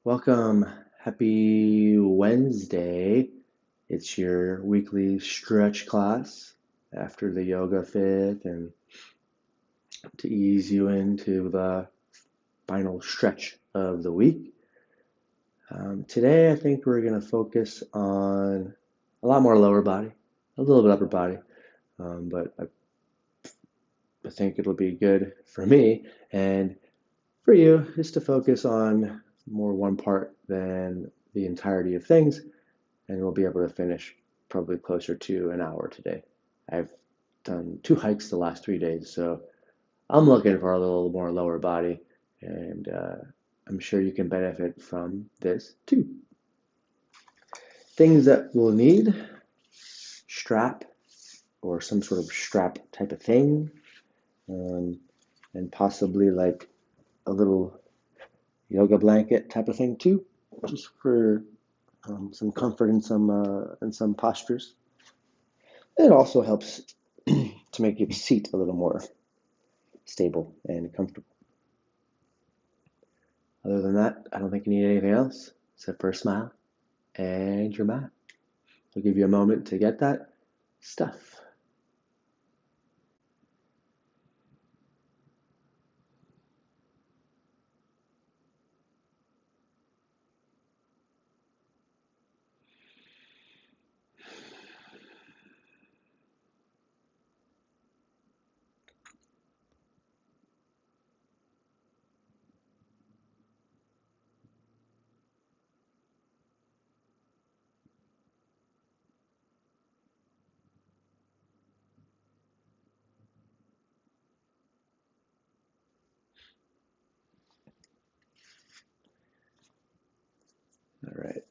Welcome. Happy Wednesday. It's your weekly stretch class after the yoga fit and to ease you into the final stretch of the week. Today, I think we're going to focus on a lot more lower body, a little bit upper body, but I think it'll be good for me and for you is to focus on more one part than the entirety of things, and we'll be able to finish probably closer to an hour today. I've done 2 hikes the last 3 days, so I'm looking for a little more lower body, and I'm sure you can benefit from this too. Things that we'll need: strap or some sort of strap type of thing, um, and possibly like a little yoga blanket type of thing too, just for some comfort in some postures. It also helps to make your seat a little more stable and comfortable. Other than that, I don't think you need anything else except for a smile and your mat. I'll give you a moment to get that stuff. All right.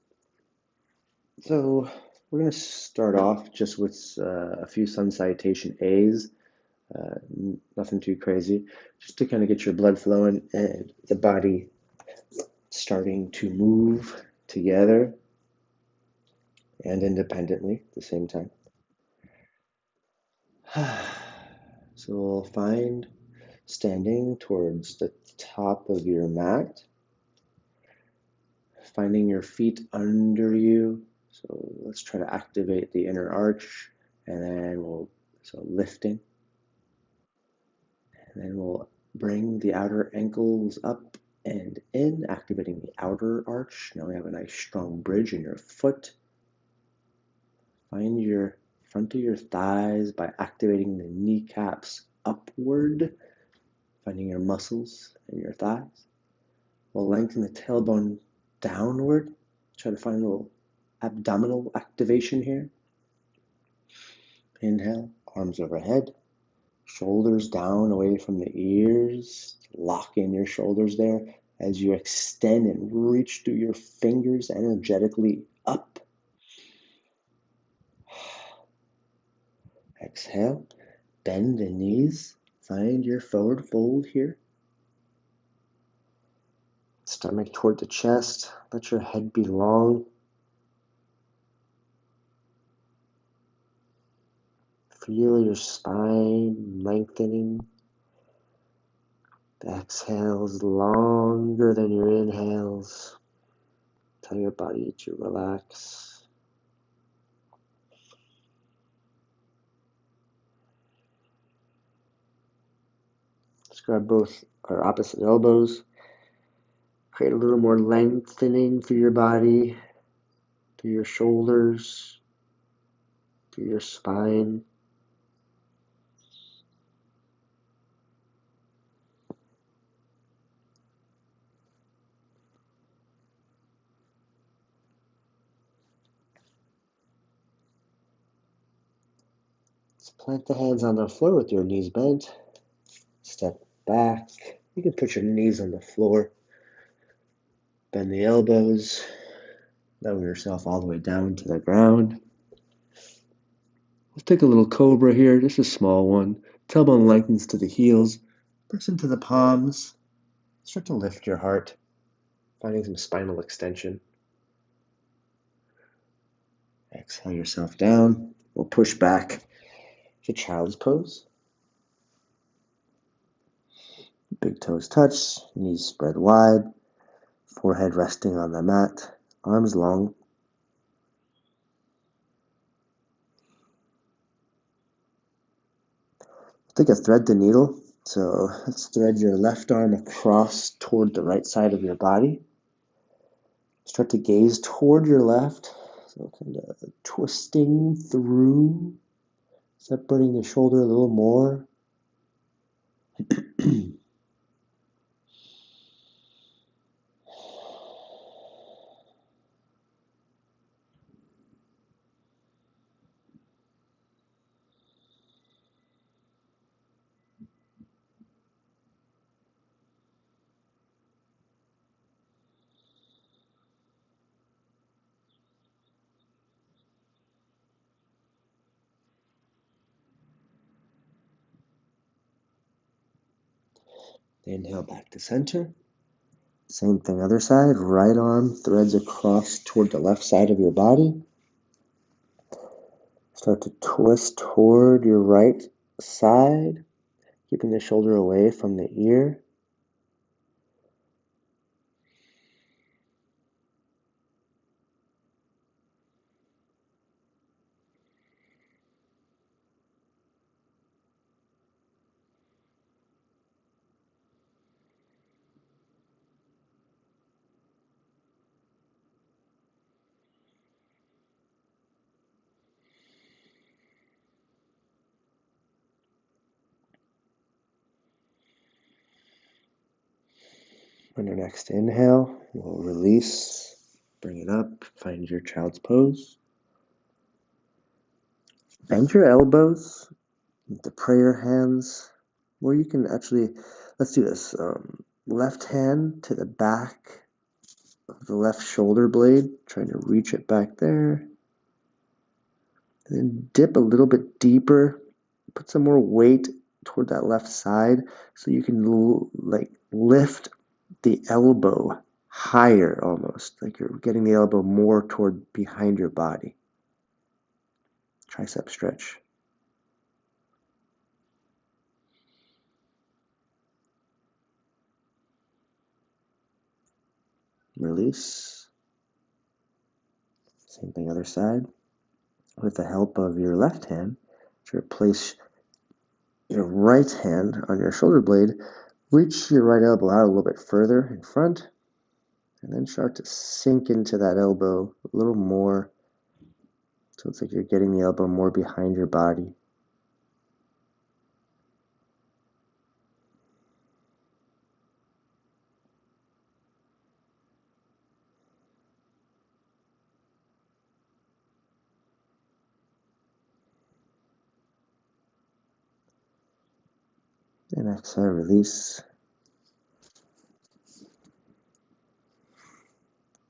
So we're going to start off just with a few sun salutation A's. Nothing too crazy, just to kind of get your blood flowing and the body starting to move together and independently at the same time. So we'll find standing towards the top of your mat, finding your feet under you. So let's try to activate the inner arch, and then lifting, and then we'll bring the outer ankles up and in, activating the outer arch. Now we have a nice strong bridge in your foot. Find your front of your thighs by activating the kneecaps upward, finding your muscles in your thighs. We'll lengthen the tailbone downward. Try to find a little abdominal activation here. Inhale, arms overhead, shoulders down away from the ears. Lock in your shoulders there as you extend and reach through your fingers energetically up. Exhale, bend the knees, find your forward fold here. Stomach toward the chest, let your head be long. Feel your spine lengthening. The exhales longer than your inhales. Tell your body to relax. Let's grab both our opposite elbows. Create a little more lengthening through your body, through your shoulders, through your spine. Let's plant the hands on the floor with your knees bent. Step back. You can put your knees on the floor. Bend the elbows. Lower yourself all the way down to the ground. Let's take a little cobra here, just a small one. Tailbone lengthens to the heels. Press into the palms. Start to lift your heart, finding some spinal extension. Exhale yourself down. We'll push back to child's pose. Big toes touch, knees spread wide. Forehead resting on the mat, arms long. Take a thread the needle. So let's thread your left arm across toward the right side of your body. Start to gaze toward your left. So kind of twisting through, separating the shoulder a little more. Inhale back to center. Same thing, other side. Right arm threads across toward the left side of your body. Start to twist toward your right side, keeping the shoulder away from the ear. On your next inhale, we'll release, bring it up, find your child's pose. Bend your elbows, the prayer hands, or you can actually, let's do this. Left hand to the back of the left shoulder blade, trying to reach it back there. And then dip a little bit deeper, put some more weight toward that left side so you can lift the elbow higher almost, like you're getting the elbow more toward behind your body. Tricep stretch. Release. Same thing other side. With the help of your left hand, to place your right hand on your shoulder blade, reach your right elbow out a little bit further in front, and then start to sink into that elbow a little more. So it's like you're getting the elbow more behind your body. And exhale, release.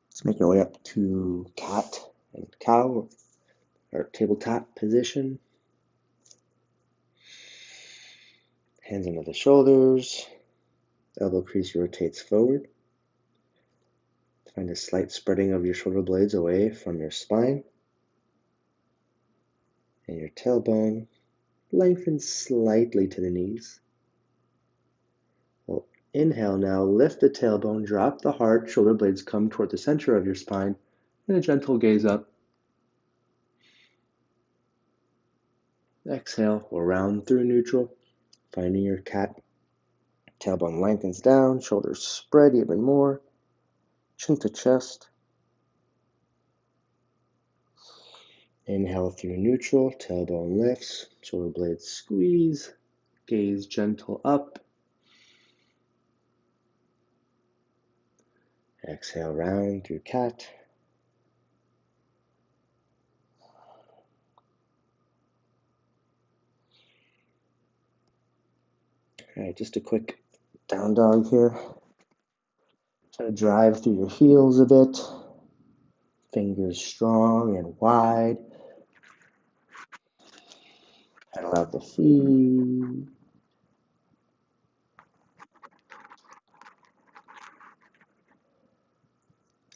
Let's make our way up to cat and cow, or tabletop position. Hands under the shoulders. Elbow crease rotates forward. Find a slight spreading of your shoulder blades away from your spine. And your tailbone lengthens slightly to the knees. Well, inhale now, lift the tailbone, drop the heart, shoulder blades come toward the center of your spine, and a gentle gaze up. Exhale, we'll round through neutral, finding your cat. Tailbone lengthens down, shoulders spread even more, chin to chest. Inhale through neutral, tailbone lifts, shoulder blades squeeze, gaze gentle up. Exhale, round through cat. All right, just a quick down dog here. Try to drive through your heels a bit. Fingers strong and wide. Pedal out the feet.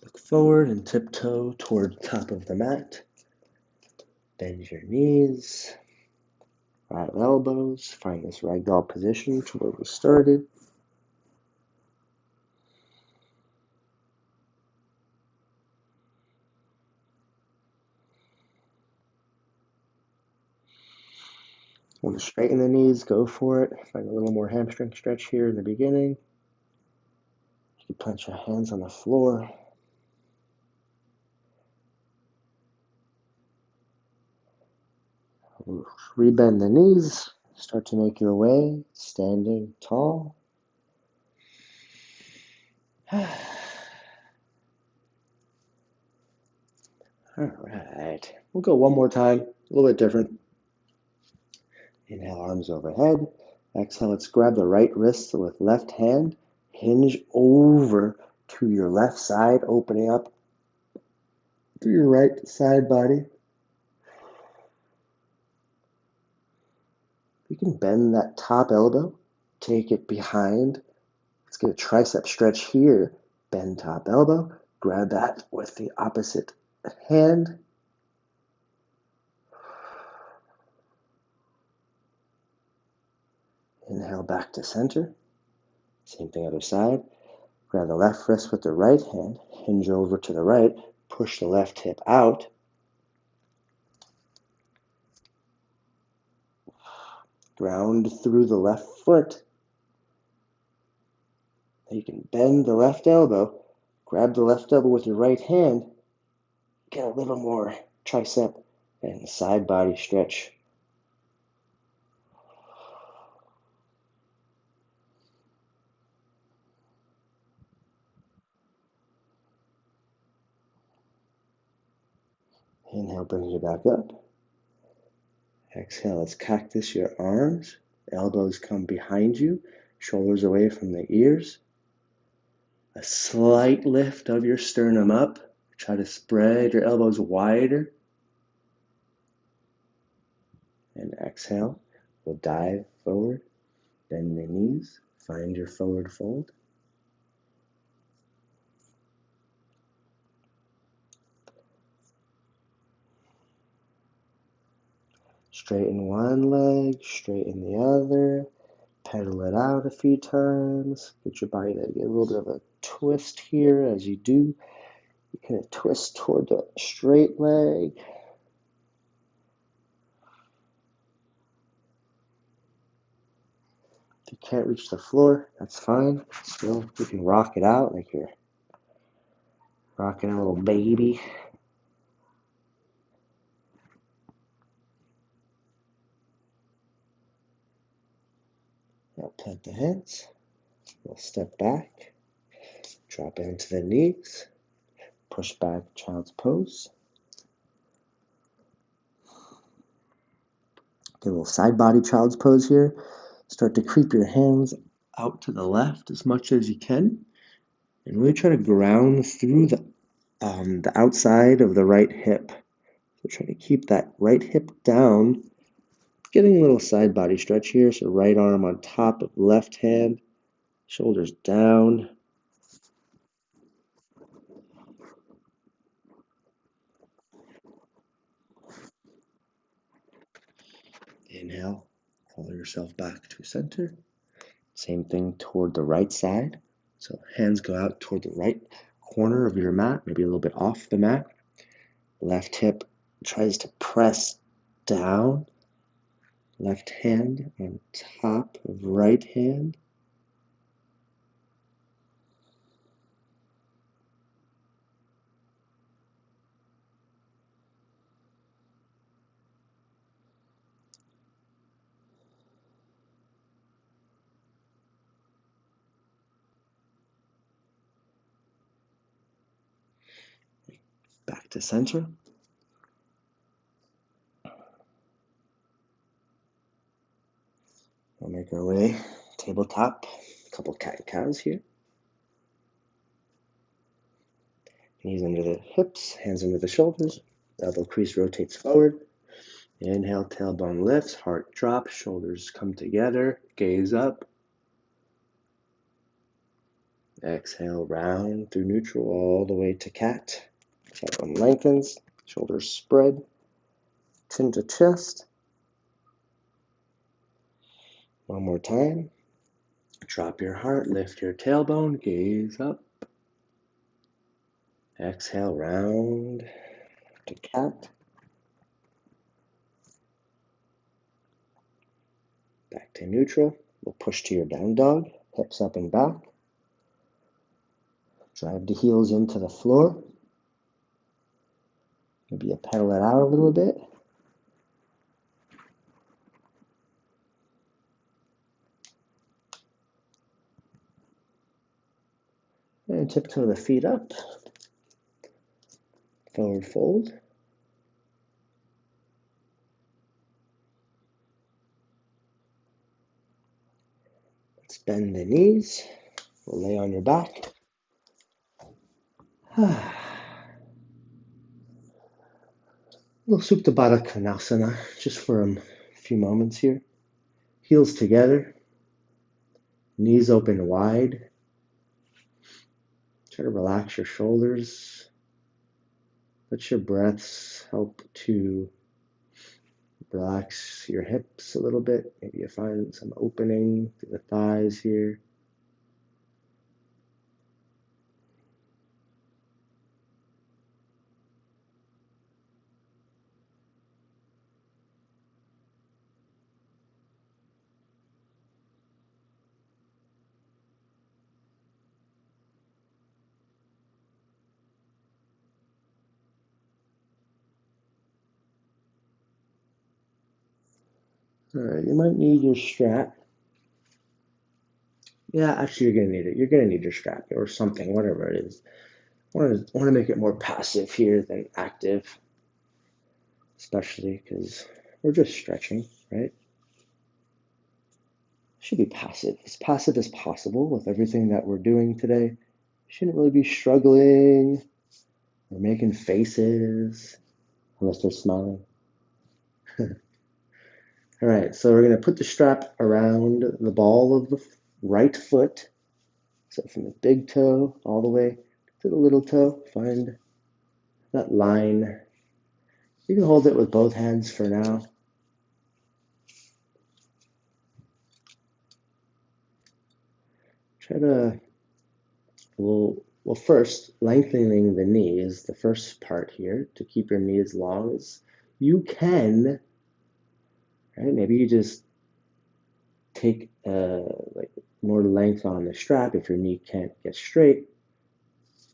Look forward and tiptoe toward the top of the mat. Bend your knees. Right elbows. Find this ragdoll position to where we started. Want to straighten the knees, go for it. Find a little more hamstring stretch here in the beginning. You can plant your hands on the floor. Rebend the knees. Start to make your way, standing tall. All right. We'll go one more time, a little bit different. Inhale, arms overhead. Exhale, let's grab the right wrist with left hand. Hinge over to your left side, opening up through your right side body. You can bend that top elbow, take it behind. Let's get a tricep stretch here. Bend top elbow, grab that with the opposite hand. Inhale back to center. Same thing other side. Grab the left wrist with the right hand, hinge over to the right, push the left hip out. Ground through the left foot. You can bend the left elbow, grab the left elbow with your right hand, get a little more tricep and side body stretch. Inhale brings you back up. Exhale, let's cactus your arms. Elbows come behind you, shoulders away from the ears. A slight lift of your sternum up. Try to spread your elbows wider. And exhale, we'll dive forward, bend the knees, find your forward fold. Straighten one leg, straighten the other. Pedal it out a few times. Get your body to get a little bit of a twist here as you do. You kind of twist toward the straight leg. If you can't reach the floor, that's fine. Still, you can rock it out like you're rocking a little baby. Now plant the hands. We'll step back. Drop into the knees. Push back, child's pose. Get a little side body child's pose here. Start to creep your hands out to the left as much as you can. And really try to ground through the outside of the right hip. So try to keep that right hip down. Getting a little side body stretch here. So right arm on top of left hand. Shoulders down. Inhale. Pull yourself back to center. Same thing toward the right side. So hands go out toward the right corner of your mat, maybe a little bit off the mat. Left hip tries to press down. Left hand on top of right hand. Back to center. We'll make our way tabletop. A couple cat and cows here. Knees under the hips, hands under the shoulders. Elbow crease rotates forward. Inhale, tailbone lifts, heart drops, shoulders come together, gaze up. Exhale, round through neutral all the way to cat. Tailbone lengthens, shoulders spread, chin to chest. One more time. Drop your heart, lift your tailbone, gaze up. Exhale, round to cat. back to neutral. We'll push to your down dog, hips up and back. Drive the heels into the floor. Maybe you pedal it out a little bit. And tiptoe the feet up. Forward fold. Let's bend the knees. We'll lay on your back. Little Supta Baddha Konasana, just for a few moments here. Heels together, knees open wide. Try to relax your shoulders. Let your breaths help to relax your hips a little bit. Maybe you find some opening through the thighs here. All right, you might need your strap. Yeah, actually, you're gonna need it. You're gonna need your strap or something, whatever it is. I want to make it more passive here than active, especially because we're just stretching, right? Should be passive as possible with everything that we're doing today. Shouldn't really be struggling or making faces unless they're smiling. All right, so we're going to put the strap around the ball of the right foot. So from the big toe all the way to the little toe, find that line. You can hold it with both hands for now. Try to, well, first, lengthening the knee is the first part here to keep your knee as long as you can. Right? Maybe you just take like more length on the strap if your knee can't get straight.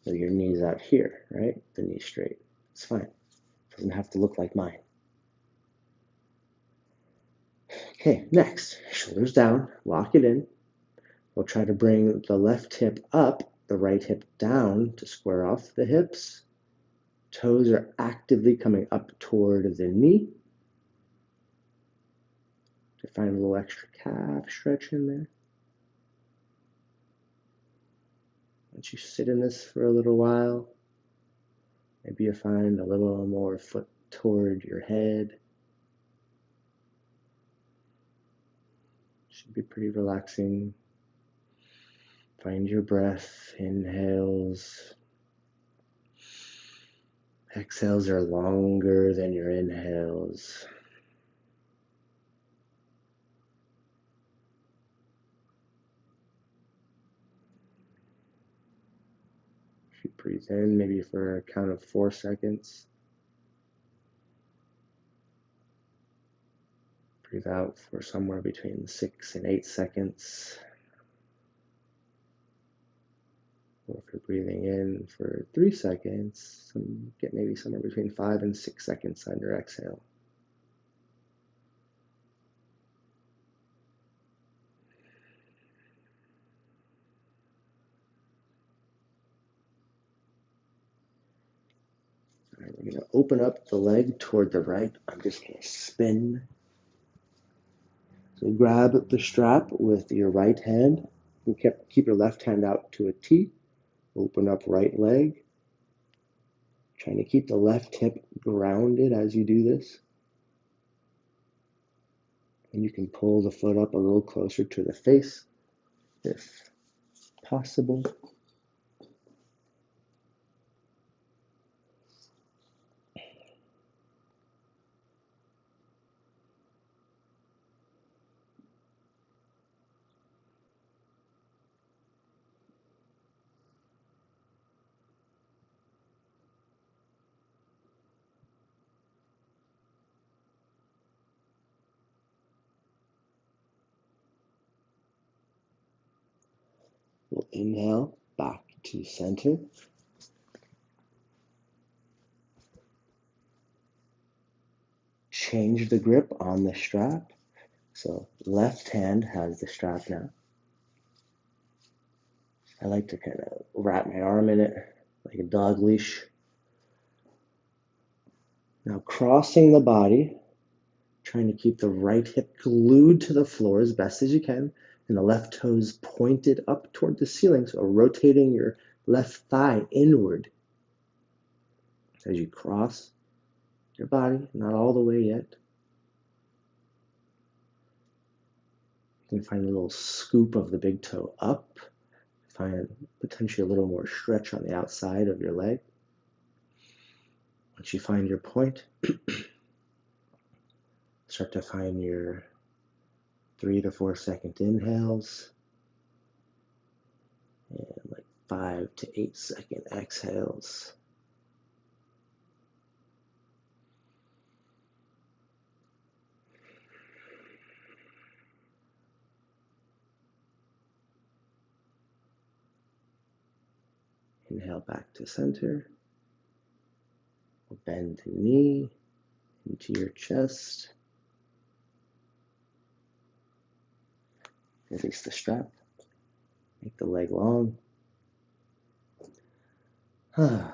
So your knee's out here, right? The knee straight. It's fine. It doesn't have to look like mine. Okay, next, shoulders down, lock it in. We'll try to bring the left hip up, the right hip down to square off the hips. Toes are actively coming up toward the knee. To find a little extra calf stretch in there. Once you sit in this for a little while, maybe you find a little more foot toward your head. Should be pretty relaxing. Find your breath, inhales. Exhales are longer than your inhales. If you breathe in, maybe for a count of 4 seconds. Breathe out for somewhere between 6 and 8 seconds. Or if you're breathing in for 3 seconds, get maybe somewhere between 5 and 6 seconds on your exhale. All right, we're going to open up the leg toward the right. I'm just going to spin. So grab the strap with your right hand. You keep your left hand out to a T. Open up right leg. Trying to keep the left hip grounded as you do this. And you can pull the foot up a little closer to the face if possible. We'll inhale back to center. Change the grip on the strap. So left hand has the strap now. I like to kind of wrap my arm in it like a dog leash. Now crossing the body, trying to keep the right hip glued to the floor as best as you can, and the left toes pointed up toward the ceiling, so rotating your left thigh inward as you cross your body, not all the way yet. You can find a little scoop of the big toe up, find potentially a little more stretch on the outside of your leg. Once you find your point, start to find your 3 to 4 second inhales and like 5 to 8 second exhales. Inhale back to center. Bend the knee into your chest. Release the strap. Make the leg long. That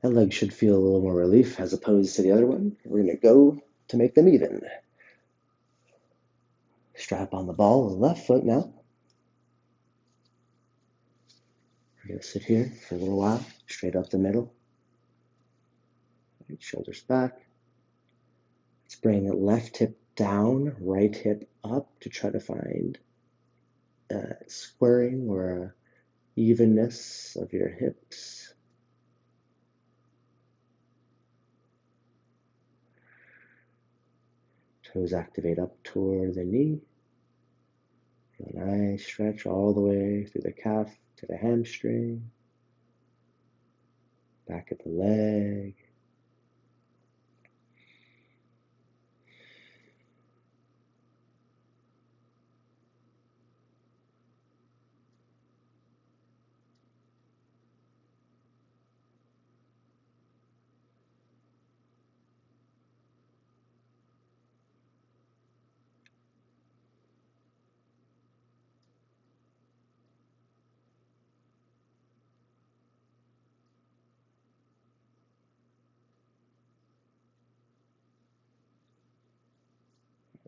leg should feel a little more relief as opposed to the other one. We're going to go to make them even. Strap on the ball of the left foot now. We're going to sit here for a little while, straight up the middle. Right, shoulders back. Let's bring the left hip down, right hip up to try to find squaring or evenness of your hips. Toes activate up toward the knee. Feel a nice stretch all the way through the calf to the hamstring, back of the leg.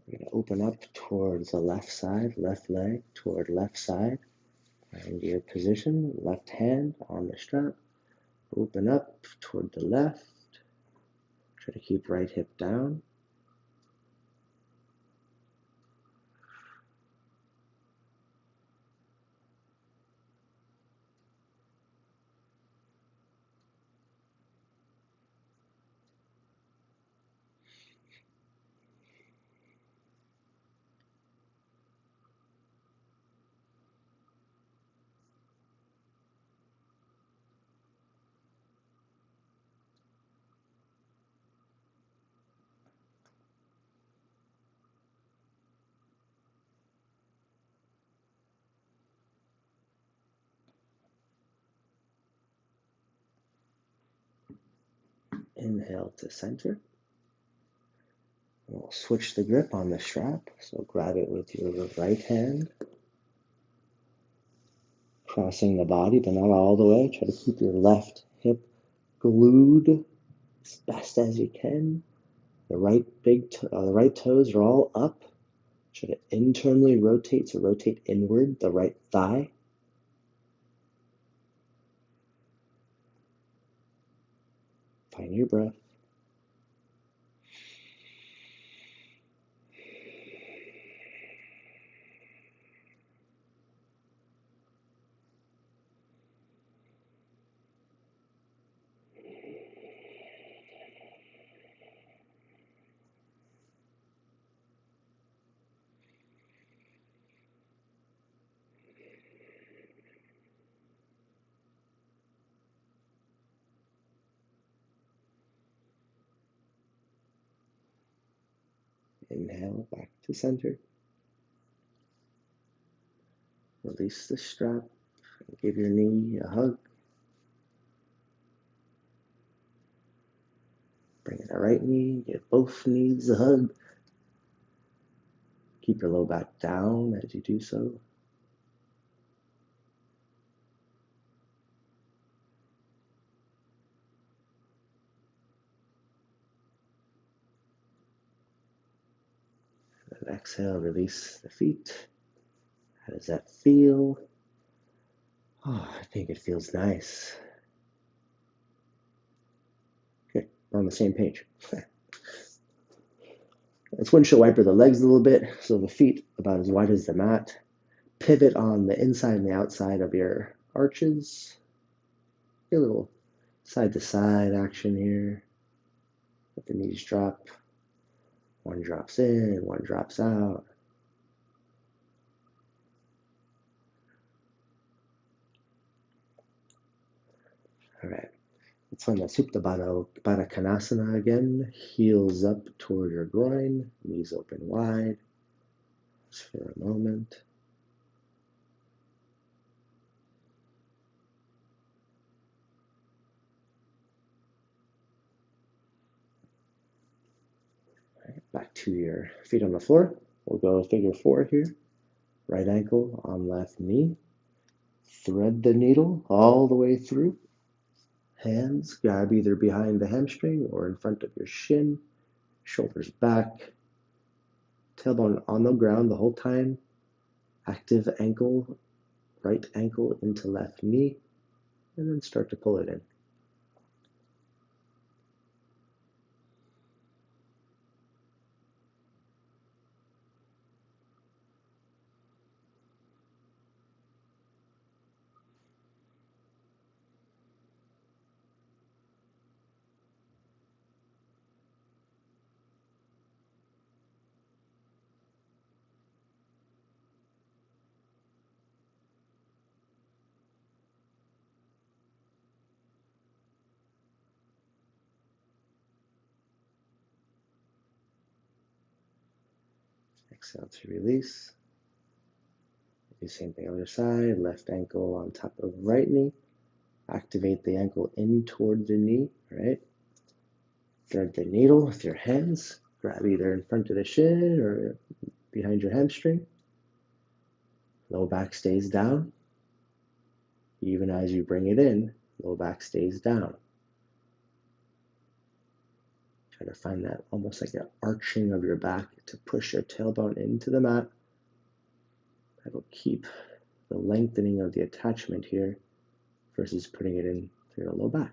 We're going to open up towards the left side, left leg toward left side. Find your position, left hand on the strap. Open up toward the left. Try to keep right hip down. Inhale to center. We'll switch the grip on the strap. So grab it with your right hand. Crossing the body, but not all the way. Try to keep your left hip glued as best as you can. The right toes are all up. Try to internally rotate, so rotate inward the right thigh. Find your breath. Inhale back to center. Release the strap. Give your knee a hug. Bring in the right knee. Give both knees a hug. Keep your low back down as you do so. And exhale, release the feet. How does that feel? Oh, I think it feels nice. Okay, we're on the same page. Let's windshield wiper the legs a little bit, so the feet about as wide as the mat. Pivot on the inside and the outside of your arches. Get a little side to side action here. Let the knees drop. One drops in, one drops out. All right, let's find that Supta Baddha Konasana again. Heels up toward your groin, knees open wide. Just for a moment. All right, back to your feet on the floor. We'll go figure four here. Right ankle on left knee. Thread the needle all the way through. Hands grab either behind the hamstring or in front of your shin. Shoulders back. Tailbone on the ground the whole time. Active ankle, right ankle into left knee. And then start to pull it in. Exhale to release. Do the same thing other side. Left ankle on top of right knee. Activate the ankle in toward the knee, right? Thread the needle with your hands. Grab either in front of the shin or behind your hamstring. Low back stays down. Even as you bring it in, low back stays down. Try to find that almost like an arching of your back to push your tailbone into the mat. That'll keep the lengthening of the attachment here versus putting it in through your low back.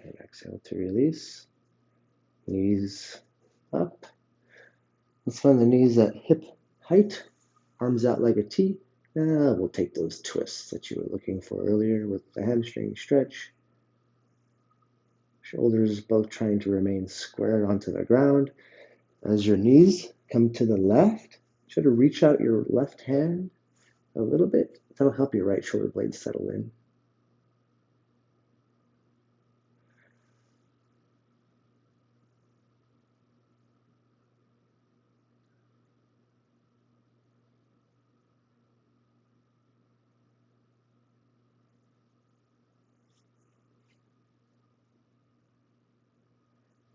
And exhale to release. Knees up. Let's find the knees at hip height. Arms out like a T. Now we'll take those twists that you were looking for earlier with the hamstring stretch. Shoulders both trying to remain squared onto the ground. As your knees come to the left, try to reach out your left hand a little bit. That'll help your right shoulder blade settle in.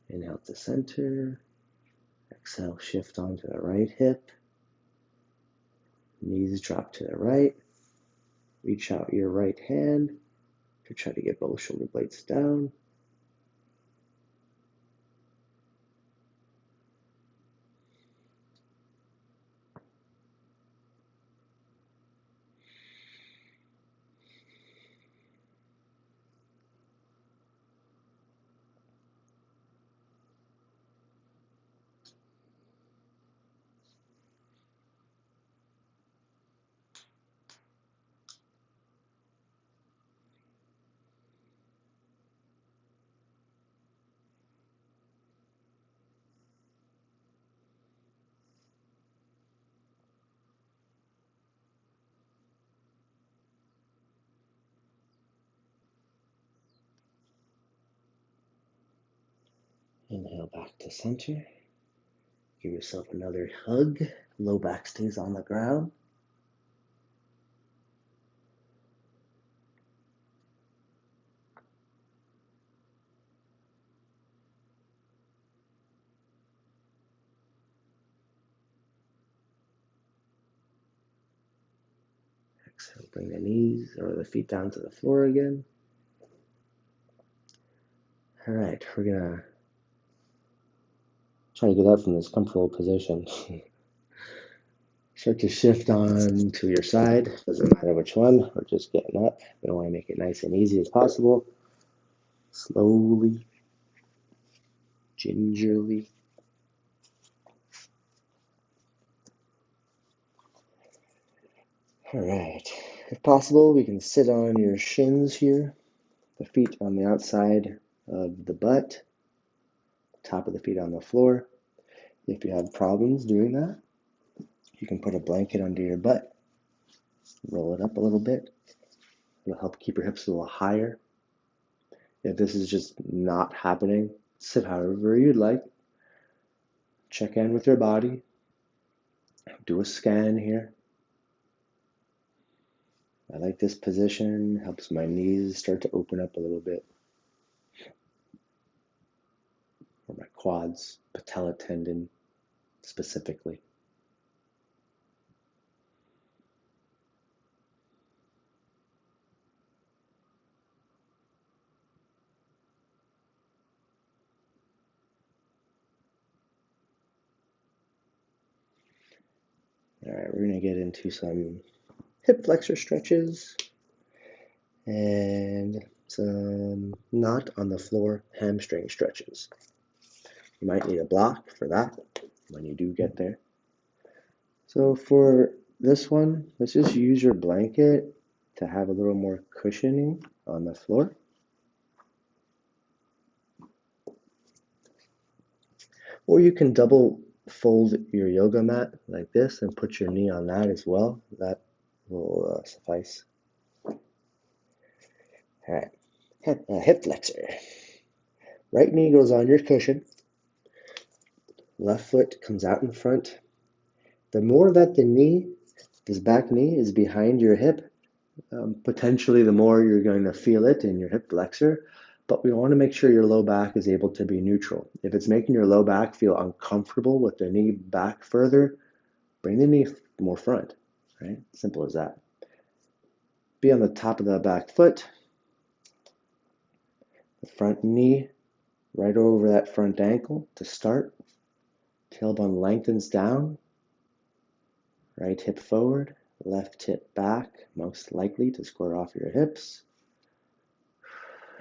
Inhale to center. Exhale, shift onto the right hip. Knees drop to the right. Reach out your right hand to try to get both shoulder blades down. Inhale back to center. Give yourself another hug. Low back stays on the ground. Exhale, bring the knees or the feet down to the floor again. All right, we're gonna try to get up from this comfortable position. Start to shift on to your side. Doesn't matter which one. We're just getting up. We want to make it nice and easy as possible. Slowly, gingerly. All right. If possible, we can sit on your shins here. The feet on the outside of the butt. Top of the feet on the floor. If you have problems doing that, you can put a blanket under your butt. Roll it up a little bit. It'll help keep your hips a little higher. If this is just not happening, sit however you'd like. Check in with your body. Do a scan here. I like this position. Helps my knees start to open up a little bit. Or my quads, patella tendon specifically. All right, we're going to get into some hip flexor stretches and some not on the floor hamstring stretches. You might need a block for that when you do get there. So for this one, let's just use your blanket to have a little more cushioning on the floor. Or you can double fold your yoga mat like this and put your knee on that as well. That will suffice. All right, hip flexor. Right knee goes on your cushion. Left foot comes out in front. The more that the knee, this back knee, is behind your hip, potentially the more you're going to feel it in your hip flexor. But we want to make sure your low back is able to be neutral. If it's making your low back feel uncomfortable with the knee back further, bring the knee more front, right? Simple as that. Be on the top of the back foot, the front knee right over that front ankle to start. Tailbone lengthens down, right hip forward, left hip back, most likely to square off your hips.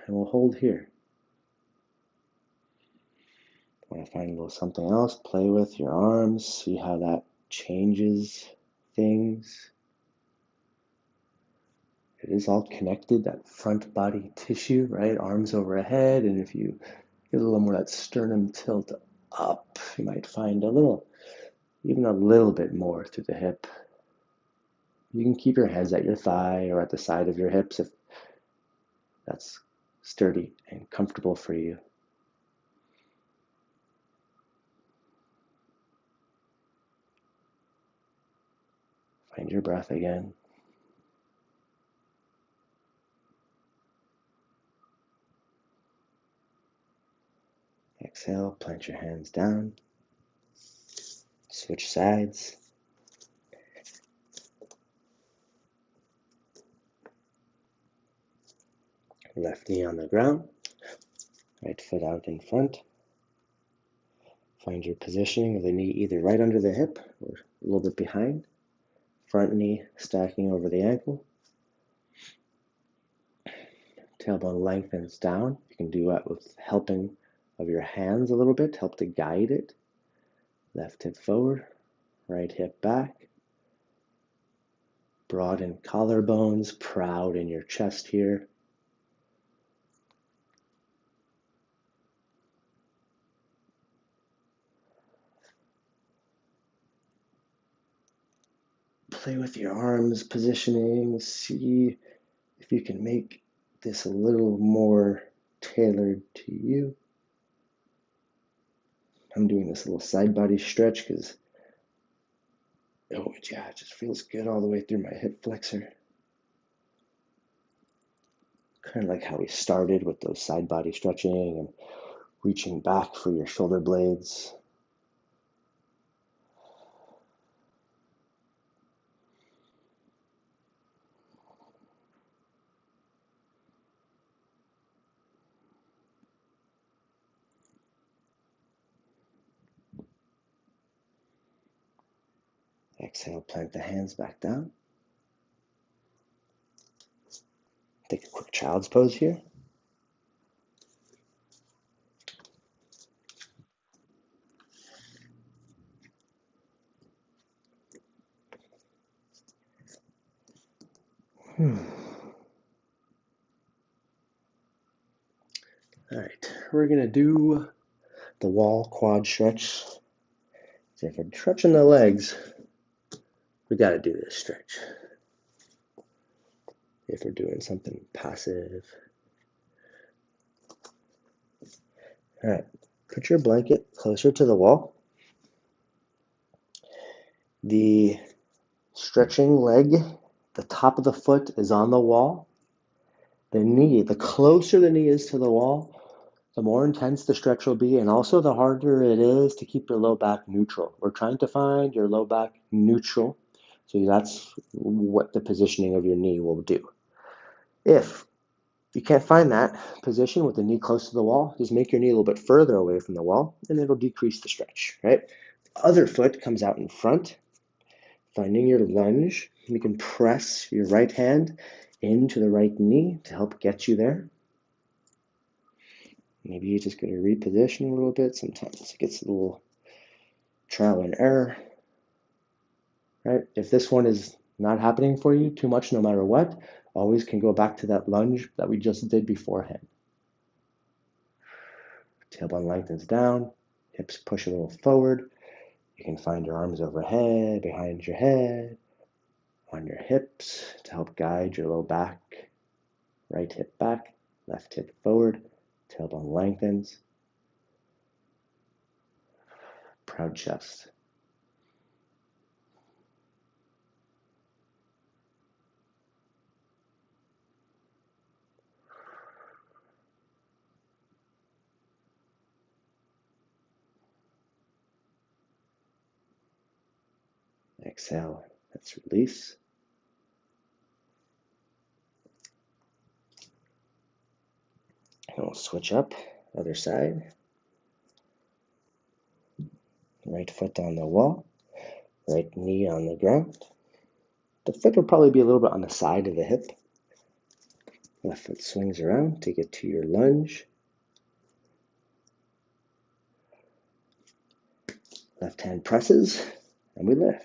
And we'll hold here. Want to find a little something else, play with your arms, see how that changes things. It is all connected, that front body tissue, right? Arms overhead, and if you get a little more of that sternum tilt up, you might find even a little bit more through the hip. You can keep your hands at your thigh or at the side of your hips if that's sturdy and comfortable for you. Find your breath again. Exhale, plant your hands down. Switch sides. Left knee on the ground. Right foot out in front. Find your positioning of the knee either right under the hip or a little bit behind. Front knee stacking over the ankle. Tailbone lengthens down. You can do that with helping of your hands a little bit, help to guide it. Left hip forward, right hip back. Broaden collarbones, proud in your chest here. Play with your arms, positioning, see if you can make this a little more tailored to you. I'm doing this little side body stretch because, oh yeah, it just feels good all the way through my hip flexor. Kind of like how we started with those side body stretching and reaching back for your shoulder blades. Exhale, plant the hands back down. Take a quick child's pose here. All right, we're gonna do the wall quad stretch. So if we're stretching the legs, we gotta do this stretch. If we're doing something passive. All right, put your blanket closer to the wall. The stretching leg, the top of the foot is on the wall. The knee, the closer the knee is to the wall, the more intense the stretch will be, and also the harder it is to keep your low back neutral. We're trying to find your low back neutral, so that's what the positioning of your knee will do. If you can't find that position with the knee close to the wall, just make your knee a little bit further away from the wall, and it'll decrease the stretch, right? The other foot comes out in front, finding your lunge. You can press your right hand into the right knee to help get you there. Maybe you just got to reposition a little bit. Sometimes it gets a little trial and error, right? If this one is not happening for you too much, no matter what, always can go back to that lunge that we just did beforehand. Tailbone lengthens down, hips push a little forward. You can find your arms overhead, behind your head, on your hips to help guide your low back. Right hip back, left hip forward, tailbone lengthens. Proud chest. Exhale, let's release. And we'll switch up, other side. Right foot on the wall, right knee on the ground. The foot will probably be a little bit on the side of the hip. Left foot swings around to get to your lunge. Left hand presses, and we lift.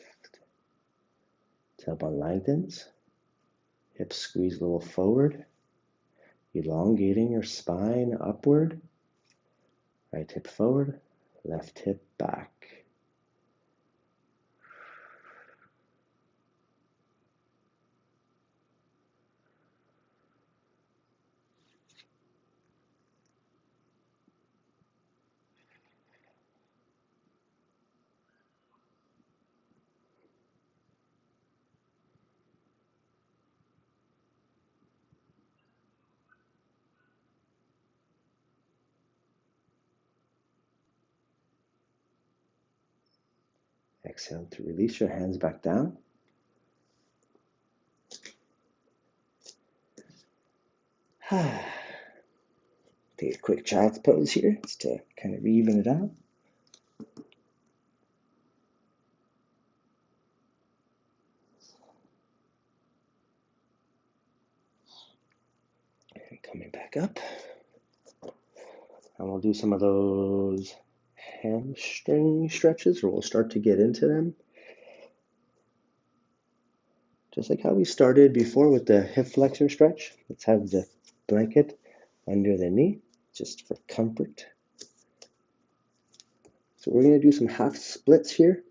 Tailbone lengthens. Hips squeeze a little forward, elongating your spine upward. Right hip forward, left hip back. Exhale to release your hands back down. Take a quick child's pose here just to kind of even it out. And coming back up. And we'll do some of those hamstring stretches, or we'll start to get into them. Just like how we started before with the hip flexor stretch. Let's have the blanket under the knee, just for comfort. So we're going to do some half splits here.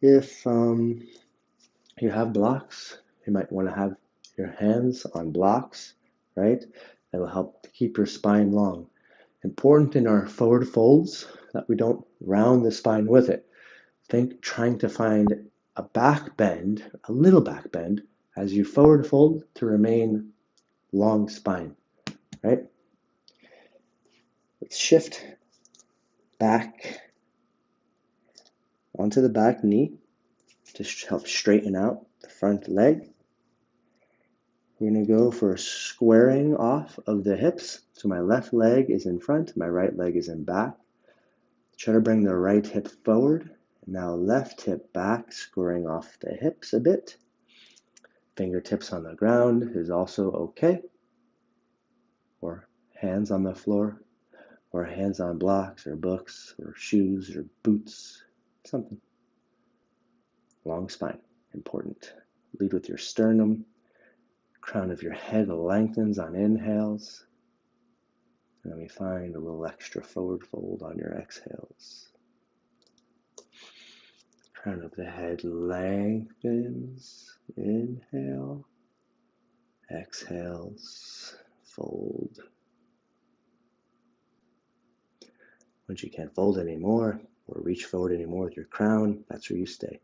If you have blocks, you might want to have your hands on blocks, right? That will help to keep your spine long. Important in our forward folds, that we don't round the spine with it. Think trying to find a back bend, a little back bend, as you forward fold to remain long spine, right? Let's shift back onto the back knee to help straighten out the front leg. We're going to go for a squaring off of the hips. So my left leg is in front, my right leg is in back. Try to bring the right hip forward. Now left hip back, squaring off the hips a bit. Fingertips on the ground is also okay. Or hands on the floor, or hands on blocks, or books, or shoes, or boots, something. Long spine, important. Lead with your sternum. Crown of your head lengthens on inhales. And then we find a little extra forward fold on your exhales. Crown of the head lengthens. Inhale. Exhales. Fold. Once you can't fold anymore or reach forward anymore with your crown, that's where you stay.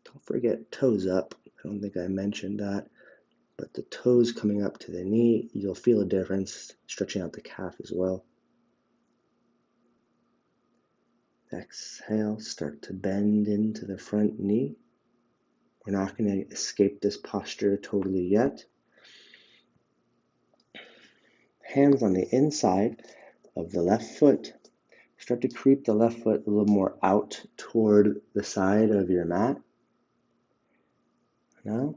Don't forget toes up. I don't think I mentioned that, but the toes coming up to the knee, you'll feel a difference stretching out the calf as well. Exhale, start to bend into the front knee. We're not going to escape this posture totally yet. Hands on the inside of the left foot. Start to creep the left foot a little more out toward the side of your mat. Now,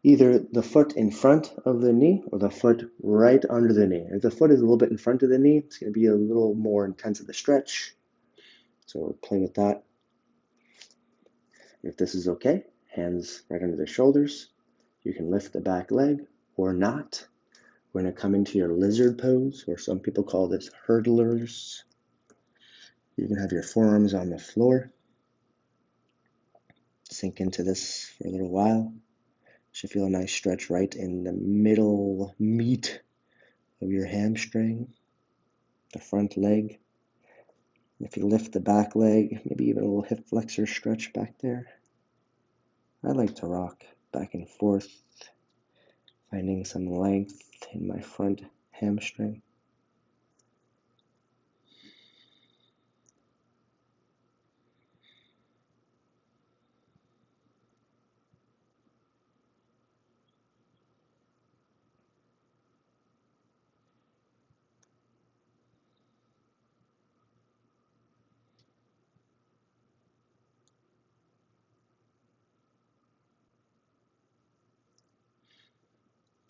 either the foot in front of the knee or the foot right under the knee. If the foot is a little bit in front of the knee, it's going to be a little more intense of the stretch. So we'll play with that. If this is okay, hands right under the shoulders. You can lift the back leg or not. We're going to come into your lizard pose, or some people call this hurdlers. You can have your forearms on the floor. Sink into this for a little while. Should feel a nice stretch right in the middle meat of your hamstring, the front leg. If you lift the back leg, maybe even a little hip flexor stretch back there. I like to rock back and forth, finding some length in my front hamstring.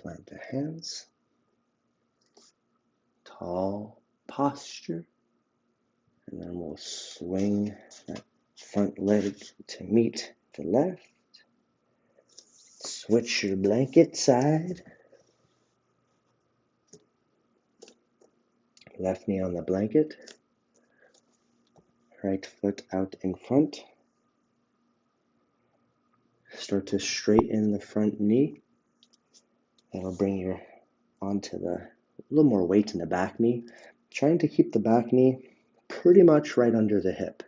Plant the hands. Tall posture. And then we'll swing that front leg to meet the left. Switch your blanket side. Left knee on the blanket. Right foot out in front. Start to straighten the front knee. That'll bring you onto a little more weight in the back knee. Trying to keep the back knee pretty much right under the hip.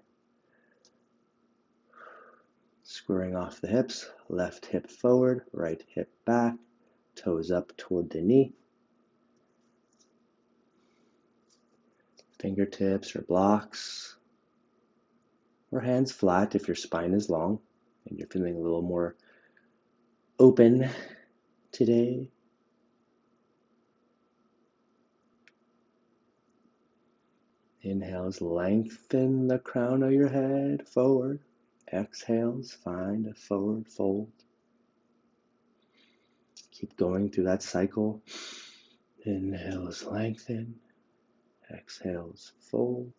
Squaring off the hips, left hip forward, right hip back, toes up toward the knee. Fingertips or blocks, or hands flat if your spine is long and you're feeling a little more open today. Inhales, lengthen the crown of your head forward. Exhales, find a forward fold. Keep going through that cycle. Inhales, lengthen. Exhales, fold.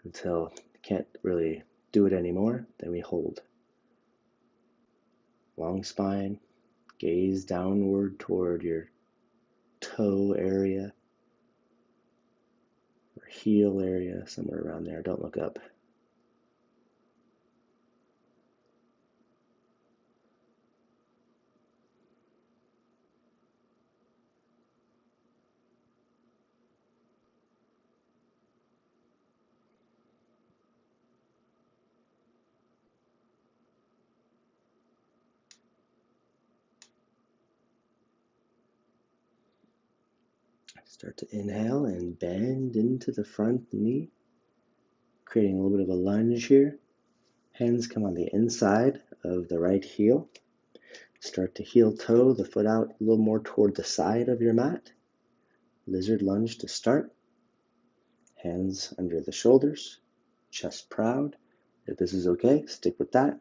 Until you can't really do it anymore, then we hold. Long spine, gaze downward toward your toe area or heel area, somewhere around there. Don't look up. Start to inhale and bend into the front knee, creating a little bit of a lunge here. Hands come on the inside of the right heel. Start to heel toe the foot out a little more toward the side of your mat. Lizard lunge to start. Hands under the shoulders, chest proud. If this is okay, stick with that.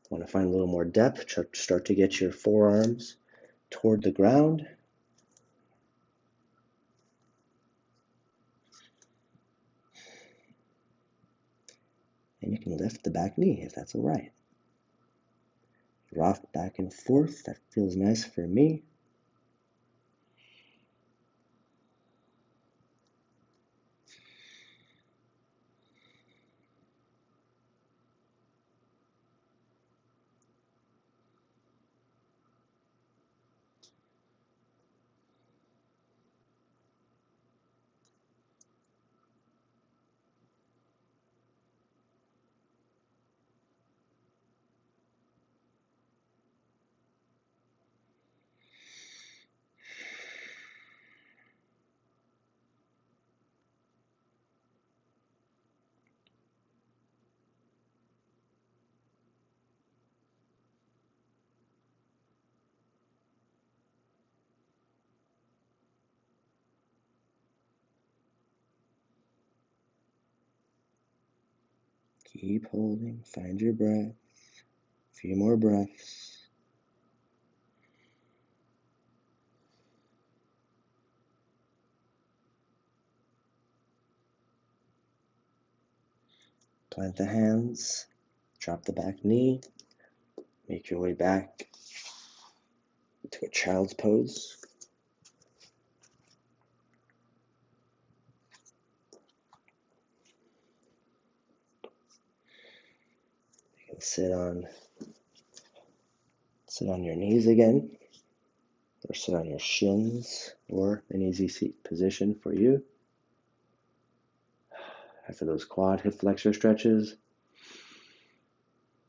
Want to find a little more depth, start to get your forearms toward the ground. And you can lift the back knee if that's all right. Rock back and forth, that feels nice for me. Keep holding, find your breath. A few more breaths. Plant the hands, drop the back knee, make your way back to a child's pose. You can sit on your knees again, or sit on your shins, or an easy seat position for you. After those quad hip flexor stretches,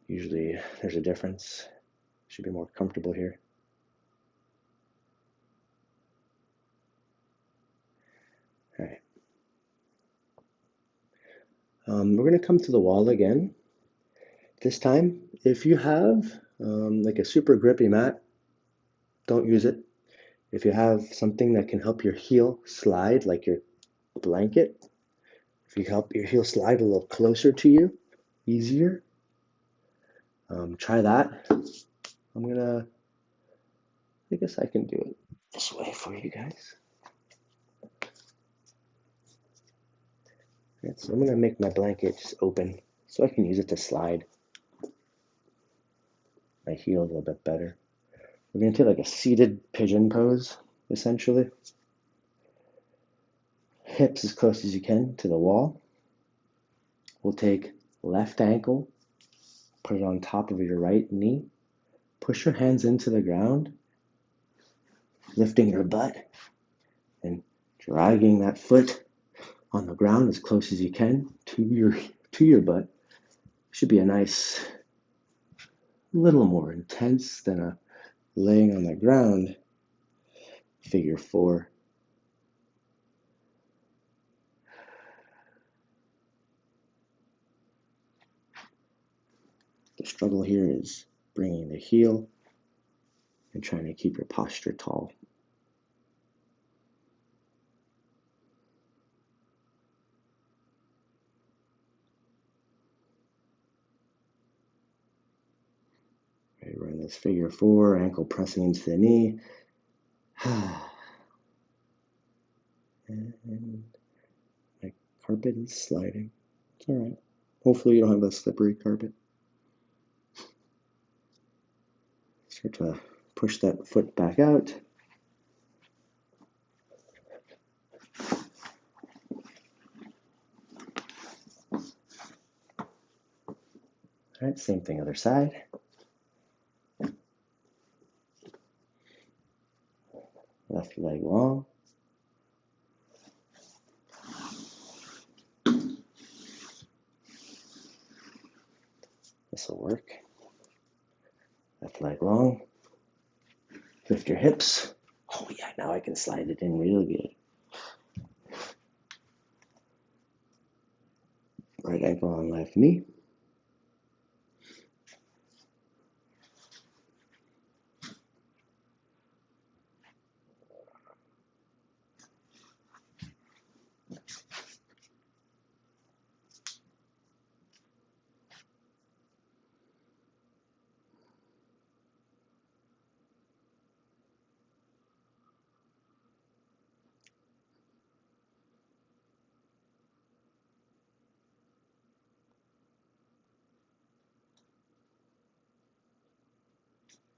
usually there's a difference. Should be more comfortable here. All right. We're going to come to the wall again. This time, if you have like a super grippy mat, don't use it. If you have something that can help your heel slide, like your blanket, if you help your heel slide a little closer to you, easier, try that. I guess I can do it this way for you guys. Right, so I'm gonna make my blanket just open so I can use it to slide my heel a little bit better. We're gonna take like a seated pigeon pose, essentially. Hips as close as you can to the wall. We'll take left ankle, put it on top of your right knee. Push your hands into the ground, lifting your butt and dragging that foot on the ground as close as you can to your butt. Should be a nice, little more intense than a laying on the ground figure four. The struggle here is bringing the heel and trying to keep your posture tall. this figure four, ankle pressing into the knee. And my carpet is sliding. It's all right. Hopefully you don't have a slippery carpet. Start to push that foot back out. All right, same thing other side. Left leg long. This will work. Left leg long. Lift your hips. Oh yeah, now I can slide it in real good. Right ankle on left knee.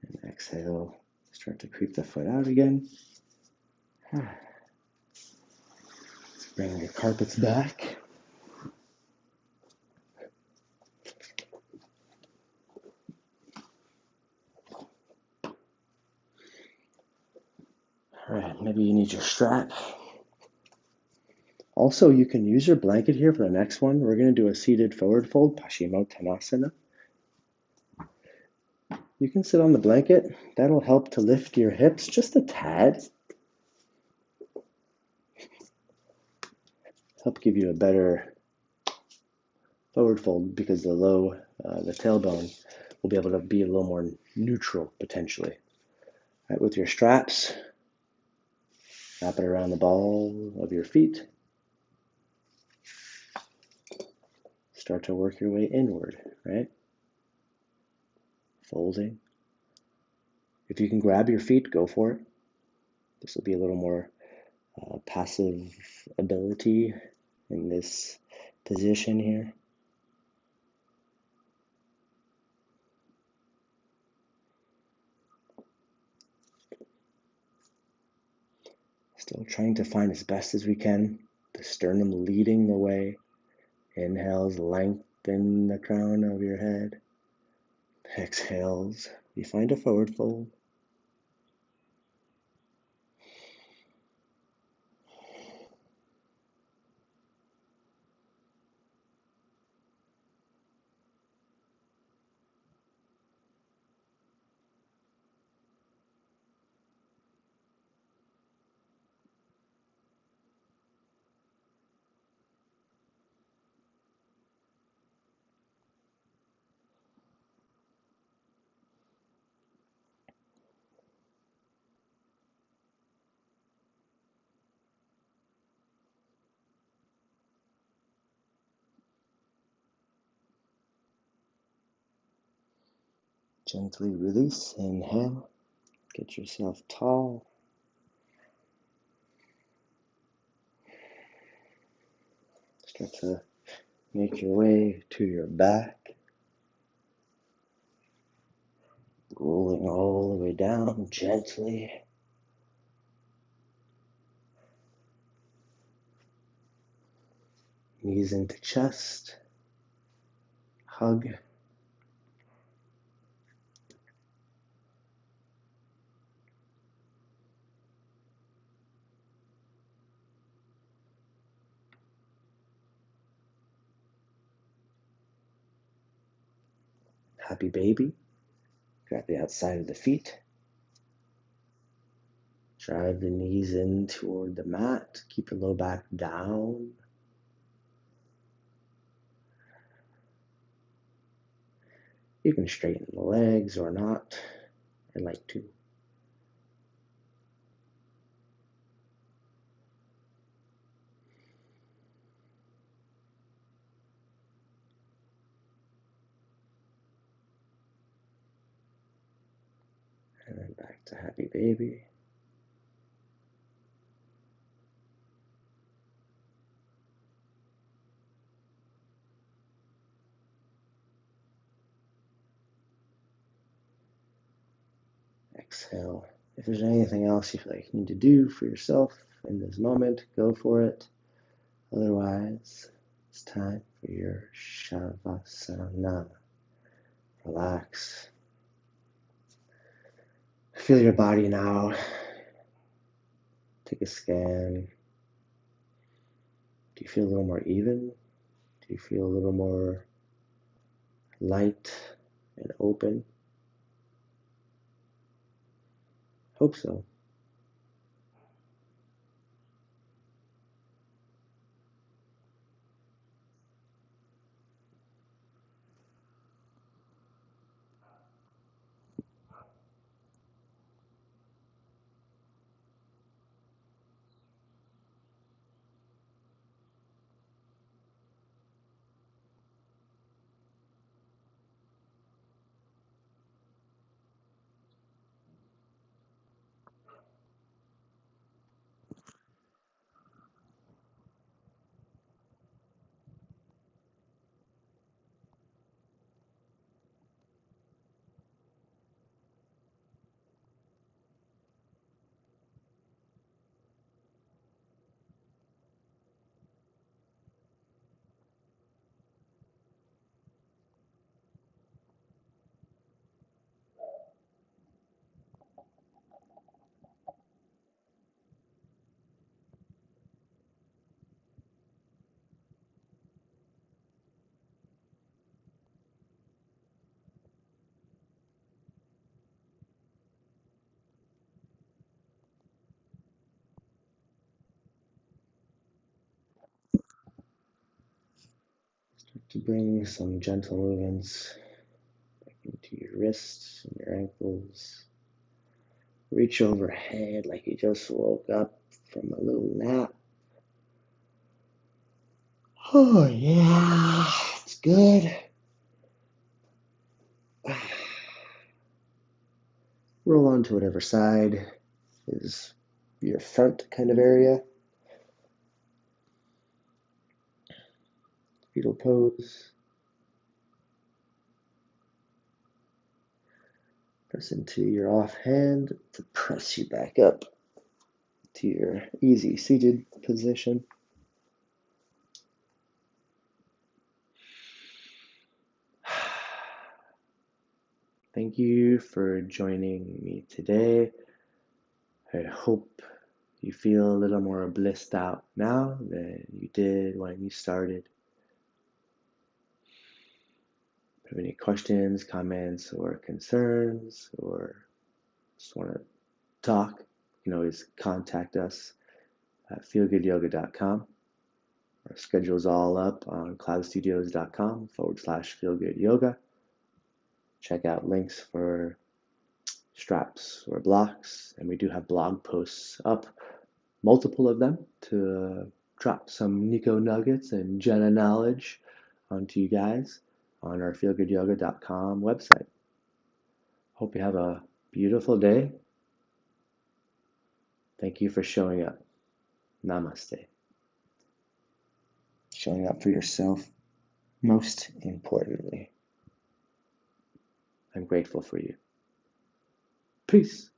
And exhale. Start to creep the foot out again. Bring your carpets back. All right, maybe you need your strap. Also, you can use your blanket here for the next one. We're going to do a seated forward fold, Paschimottanasana. You can sit on the blanket. That'll help to lift your hips just a tad. Help give you a better forward fold because the tailbone will be able to be a little more neutral potentially. All right, with your straps, wrap it around the ball of your feet. Start to work your way inward, right? Folding. If you can grab your feet, go for it. This will be a little more passive ability in this position here. Still trying to find as best as we can the sternum leading the way. Inhales, lengthen the crown of your head. Exhales, you find a forward fold. Gently release, inhale, get yourself tall. Start to make your way to your back, rolling all the way down gently. Knees into chest, hug. Happy baby. Grab the outside of the feet. Drive the knees in toward the mat. Keep the low back down. You can straighten the legs or not. I like to. That's a happy baby. Exhale. If there's anything else you feel like you need to do for yourself in this moment, go for it. Otherwise, it's time for your Shavasana. Relax. Feel your body now. Take a scan. Do you feel a little more even? Do you feel a little more light and open? Hope so. Start to bring some gentle movements back into your wrists and your ankles. Reach overhead like you just woke up from a little nap. Oh, yeah, it's good. Roll onto whatever side is your front kind of area. Fetal pose. Press into your off hand to press you back up to your easy seated position. Thank you for joining me today. I hope you feel a little more blissed out now than you did when you started. If you have any questions, comments, or concerns, or just want to talk, you can always contact us at feelgoodyoga.com. Our schedule's all up on cloudstudios.com/feelgoodyoga. Check out links for straps or blocks, and we do have blog posts up, multiple of them, to drop some Nico nuggets and Jenna knowledge onto you guys on our feelgoodyoga.com website. Hope you have a beautiful day. Thank you for showing up. Namaste. Showing up for yourself, most importantly. I'm grateful for you. Peace.